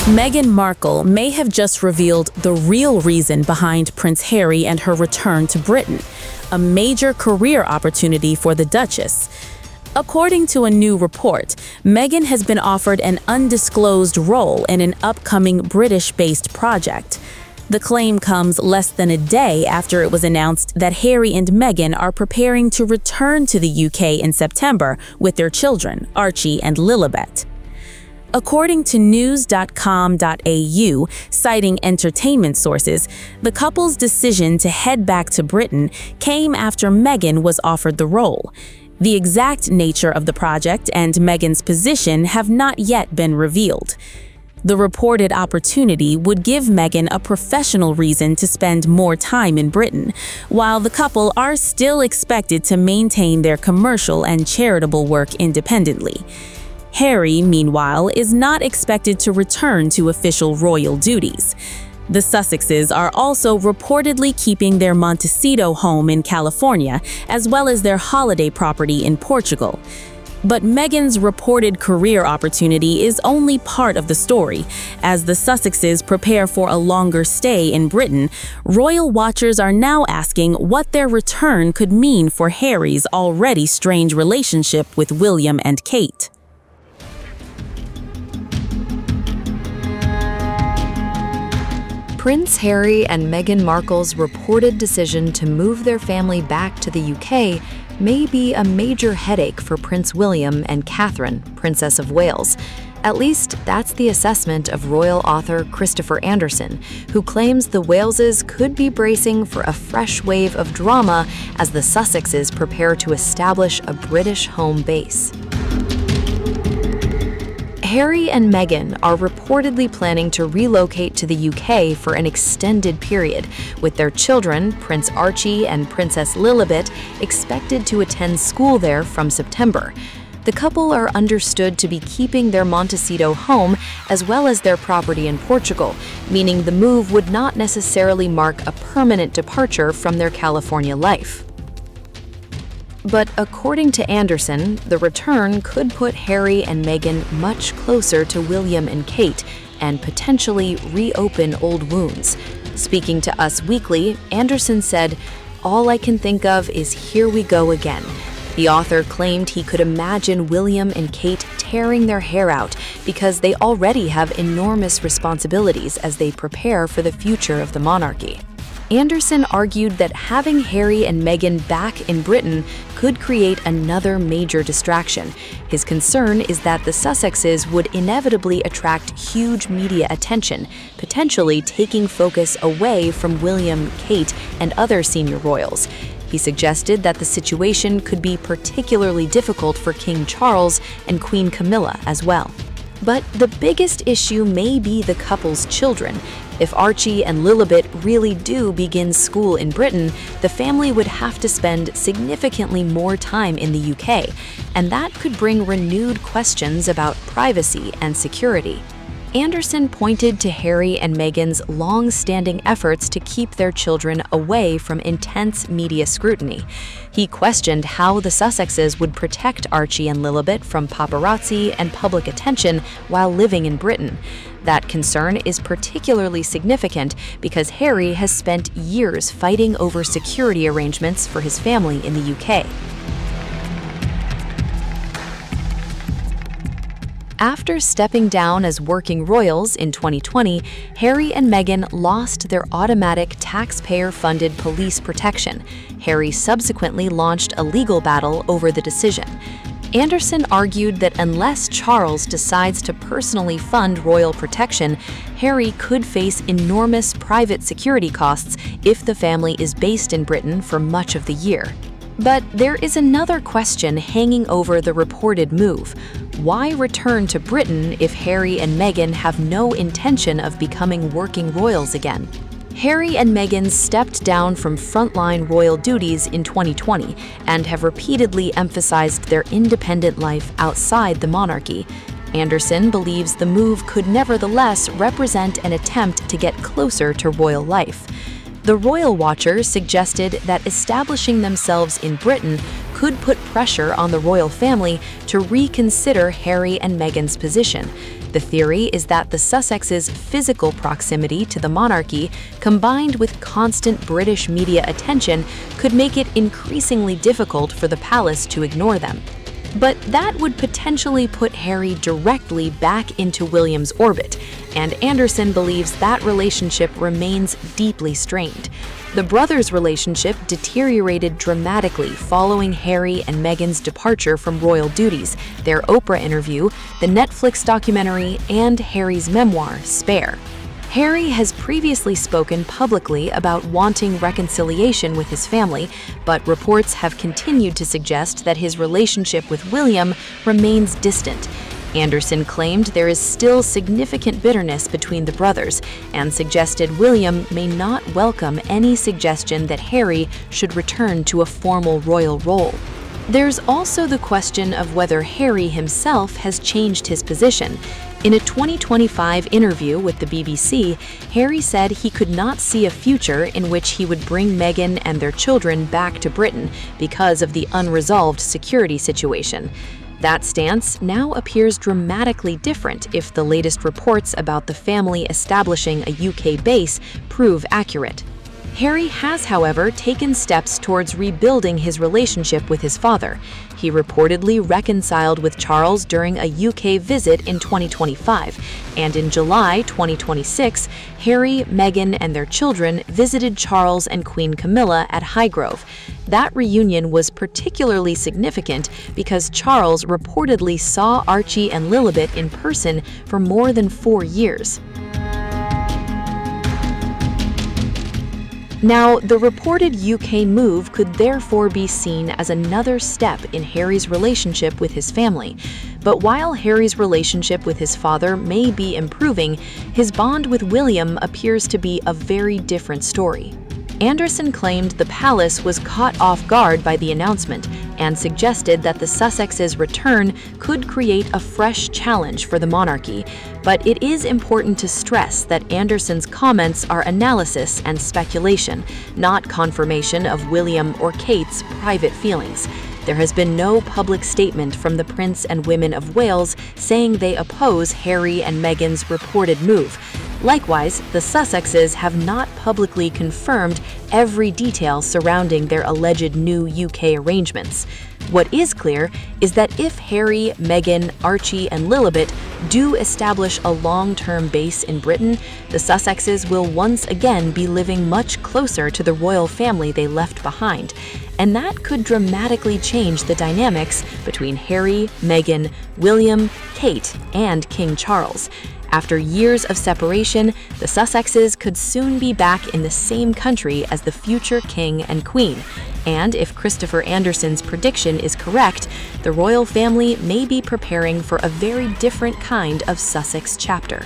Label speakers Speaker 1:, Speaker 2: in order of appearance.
Speaker 1: Meghan Markle may have just revealed the real reason behind Prince Harry and her return to Britain, a major career opportunity for the Duchess. According to a new report, Meghan has been offered an undisclosed role in an upcoming British-based project. The claim comes less than a day after it was announced that Harry and Meghan are preparing to return to the UK in September with their children, Archie and Lilibet. According to news.com.au, citing entertainment sources, the couple's decision to head back to Britain came after Meghan was offered the role. The exact nature of the project and Meghan's position have not yet been revealed. The reported opportunity would give Meghan a professional reason to spend more time in Britain, while the couple are still expected to maintain their commercial and charitable work independently. Harry, meanwhile, is not expected to return to official royal duties. The Sussexes are also reportedly keeping their Montecito home in California, as well as their holiday property in Portugal. But Meghan's reported career opportunity is only part of the story. As the Sussexes prepare for a longer stay in Britain, royal watchers are now asking what their return could mean for Harry's already strained relationship with William and Kate.
Speaker 2: Prince Harry and Meghan Markle's reported decision to move their family back to the UK may be a major headache for Prince William and Catherine, Princess of Wales. At least that's the assessment of royal author Christopher Anderson, who claims the Waleses could be bracing for a fresh wave of drama as the Sussexes prepare to establish a British home base. Harry and Meghan are reportedly planning to relocate to the UK for an extended period, with their children, Prince Archie and Princess Lilibet, expected to attend school there from September. The couple are understood to be keeping their Montecito home as well as their property in Portugal, meaning the move would not necessarily mark a permanent departure from their California life. But according to Anderson, the return could put Harry and Meghan much closer to William and Kate and potentially reopen old wounds. Speaking to Us Weekly, Anderson said, "All I can think of is here we go again." The author claimed he could imagine William and Kate tearing their hair out because they already have enormous responsibilities as they prepare for the future of the monarchy. Anderson argued that having Harry and Meghan back in Britain could create another major distraction. His concern is that the Sussexes would inevitably attract huge media attention, potentially taking focus away from William, Kate, and other senior royals. He suggested that the situation could be particularly difficult for King Charles and Queen Camilla as well. But the biggest issue may be the couple's children. If Archie and Lilibet really do begin school in Britain, the family would have to spend significantly more time in the UK, and that could bring renewed questions about privacy and security. Anderson pointed to Harry and Meghan's long-standing efforts to keep their children away from intense media scrutiny. He questioned how the Sussexes would protect Archie and Lilibet from paparazzi and public attention while living in Britain. That concern is particularly significant because Harry has spent years fighting over security arrangements for his family in the UK. After stepping down as working royals in 2020, Harry and Meghan lost their automatic taxpayer-funded police protection. Harry subsequently launched a legal battle over the decision. Anderson argued that unless Charles decides to personally fund royal protection, Harry could face enormous private security costs if the family is based in Britain for much of the year. But there is another question hanging over the reported move. Why return to Britain if Harry and Meghan have no intention of becoming working royals again? Harry and Meghan stepped down from frontline royal duties in 2020 and have repeatedly emphasized their independent life outside the monarchy. Anderson believes the move could nevertheless represent an attempt to get closer to royal life. The royal watchers suggested that establishing themselves in Britain could put pressure on the royal family to reconsider Harry and Meghan's position. The theory is that the Sussexes' physical proximity to the monarchy, combined with constant British media attention, could make it increasingly difficult for the palace to ignore them. But that would potentially put Harry directly back into William's orbit, and Anderson believes that relationship remains deeply strained. The brothers' relationship deteriorated dramatically following Harry and Meghan's departure from royal duties, their Oprah interview, the Netflix documentary, and Harry's memoir, Spare. Harry has previously spoken publicly about wanting reconciliation with his family, but reports have continued to suggest that his relationship with William remains distant. Anderson claimed there is still significant bitterness between the brothers and suggested William may not welcome any suggestion that Harry should return to a formal royal role. There's also the question of whether Harry himself has changed his position. In a 2025 interview with the BBC, Harry said he could not see a future in which he would bring Meghan and their children back to Britain because of the unresolved security situation. That stance now appears dramatically different if the latest reports about the family establishing a UK base prove accurate. Harry has, however, taken steps towards rebuilding his relationship with his father. He reportedly reconciled with Charles during a UK visit in 2025, and in July 2026, Harry, Meghan, and their children visited Charles and Queen Camilla at Highgrove. That reunion was particularly significant because Charles reportedly saw Archie and Lilibet in person for more than 4 years. Now, the reported UK move could therefore be seen as another step in Harry's relationship with his family. But while Harry's relationship with his father may be improving, his bond with William appears to be a very different story. Anderson claimed the palace was caught off guard by the announcement and suggested that the Sussexes' return could create a fresh challenge for the monarchy. But it is important to stress that Anderson's comments are analysis and speculation, not confirmation of William or Kate's private feelings. There has been no public statement from the Prince and Women of Wales saying they oppose Harry and Meghan's reported move. Likewise, the Sussexes have not publicly confirmed every detail surrounding their alleged new UK arrangements. What is clear is that if Harry, Meghan, Archie, and Lilibet do establish a long-term base in Britain, the Sussexes will once again be living much closer to the royal family they left behind. And that could dramatically change the dynamics between Harry, Meghan, William, Kate, and King Charles. After years of separation, the Sussexes could soon be back in the same country as the future king and queen. And if Christopher Anderson's prediction is correct, the royal family may be preparing for a very different kind of Sussex chapter.